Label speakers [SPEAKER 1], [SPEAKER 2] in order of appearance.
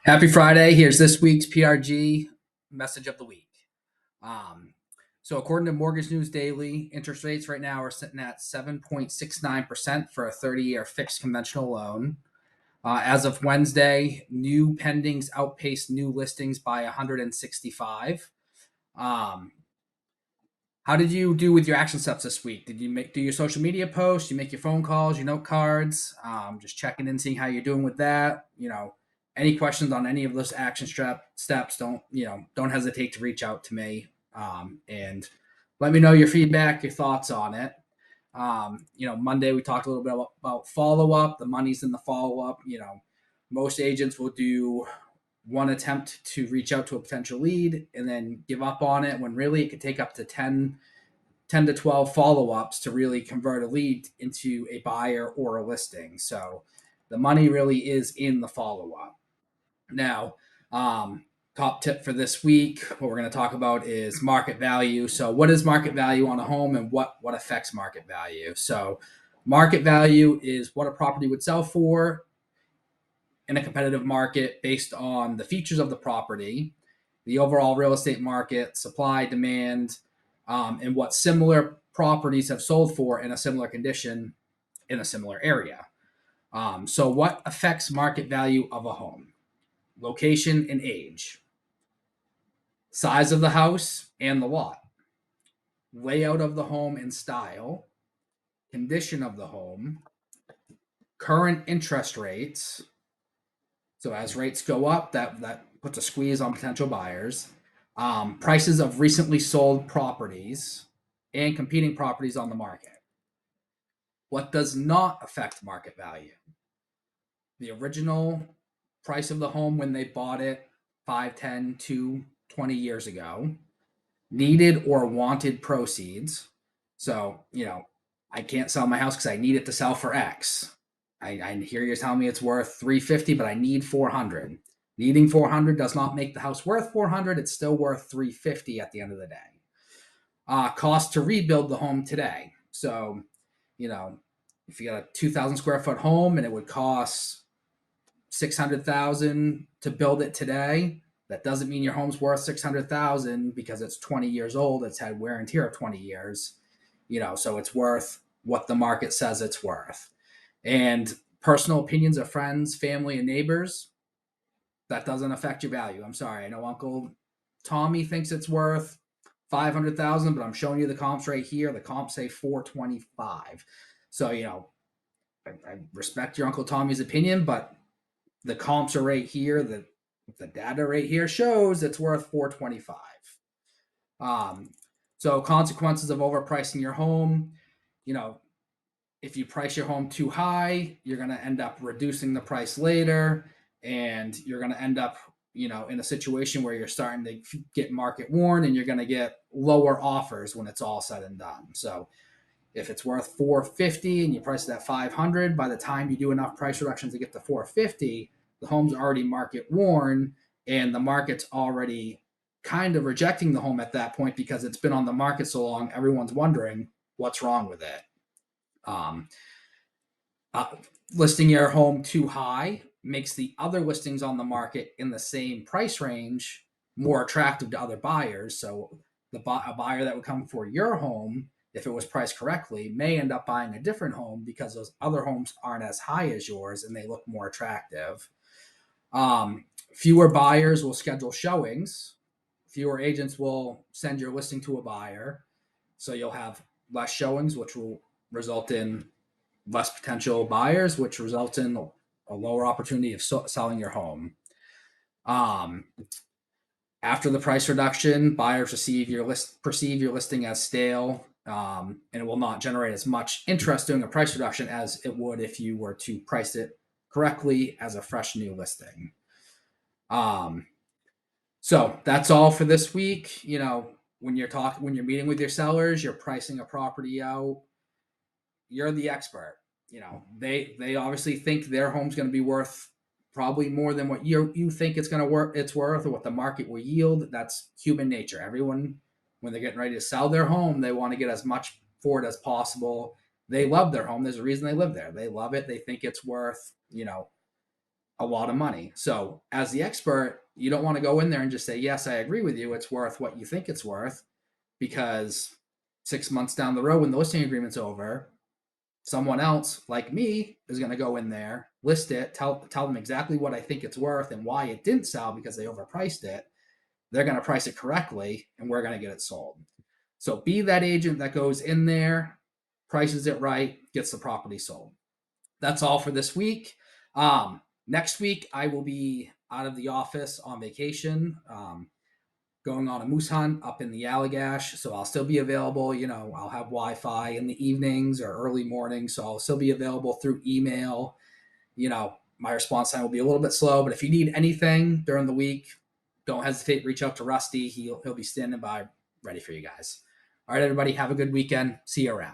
[SPEAKER 1] Happy Friday. Here's this week's PRG message of the week. Um, so, according to Mortgage News Daily, interest rates right now are sitting at 7.69% for a 30-year fixed conventional loan. As of Wednesday, new pendings outpaced new listings by 165. Um, how did you do with your action steps this week? Did you do your social media posts? You make your phone calls, your note cards? Just checking in, seeing how you're doing with that. Any questions on any of those steps? Don't hesitate to reach out to me and let me know your feedback, your thoughts on it. Monday we talked a little bit about follow up. The money's in the follow up. Most agents will do one attempt to reach out to a potential lead and then give up on it when really it could take up to 10 to 12 follow-ups to really convert a lead into a buyer or a listing. So the money really is in the follow-up. Now, top tip for this week, what we're going to talk about is market value. So what is market value on a home and what affects market value? So market value is what a property would sell for in a competitive market based on the features of the property, the overall real estate market, supply, demand, and what similar properties have sold for in a similar condition in a similar area. So, what affects market value of a home? Location and age, size of the house and the lot, layout of the home and style, condition of the home, current interest rates. So as rates go up, that puts a squeeze on potential buyers. Prices of recently sold properties and competing properties on the market. What does not affect market value? The original price of the home when they bought it 5, 10, 20 years ago, needed or wanted proceeds. So, I can't sell my house because I need it to sell for X. I hear you're telling me it's worth 350, but I need 400. Needing 400 does not make the house worth 400. It's still worth 350 at the end of the day. Cost to rebuild the home today. So, if you got a 2,000 square foot home and it would cost 600,000 to build it today, that doesn't mean your home's worth 600,000 because it's 20 years old. It's had wear and tear of 20 years. So it's worth what the market says it's worth. And personal opinions of friends, family, and neighbors, that doesn't affect your value. I'm sorry. I know Uncle Tommy thinks it's worth 500,000, but I'm showing you the comps right here. The comps say 425. So, I respect your Uncle Tommy's opinion, but the comps are right here. The data right here shows it's worth 425. So consequences of overpricing your home, if you price your home too high, you're going to end up reducing the price later, and you're going to end up, in a situation where you're starting to get market worn, and you're going to get lower offers when it's all said and done. So if it's worth 450 and you price it at 500, by the time you do enough price reductions to get to 450, the home's already market worn, and the market's already kind of rejecting the home at that point because it's been on the market so long. Everyone's wondering what's wrong with it. Um, uh, Listing your home too high makes the other listings on the market in the same price range more attractive to other buyers. So a buyer that would come for your home, if it was priced correctly, may end up buying a different home because those other homes aren't as high as yours and they look more attractive. Fewer buyers will schedule showings. Fewer agents will send your listing to a buyer. So you'll have less showings, which will result in less potential buyers, which results in a lower opportunity of selling your home. After the price reduction, buyers perceive your listing as stale, and it will not generate as much interest during a price reduction as it would if you were to price it correctly as a fresh new listing. So that's all for this week. When you're meeting with your sellers, you're pricing a property out. You're the expert. They obviously think their home's going to be worth probably more than what you think it's worth, or what the market will yield. That's human nature. Everyone, when they're getting ready to sell their home, they want to get as much for it as possible. They love their home. There's a reason they live there. They love it. They think it's worth, a lot of money. So, as the expert, you don't want to go in there and just say, yes, I agree with you. It's worth what you think it's worth, because 6 months down the road, when the listing agreement's over, someone else like me is going to go in there, list it, tell them exactly what I think it's worth and why it didn't sell because they overpriced it. They're going to price it correctly, and we're going to get it sold. So be that agent that goes in there, prices it right, gets the property sold. That's all for this week. Next week, I will be out of the office on vacation, going on a moose hunt up in the Allagash. So I'll still be available. I'll have Wi-Fi in the evenings or early mornings. So I'll still be available through email. My response time will be a little bit slow, but if you need anything during the week, don't hesitate to reach out to Rusty. He'll be standing by ready for you guys. All right, everybody, have a good weekend. See you around.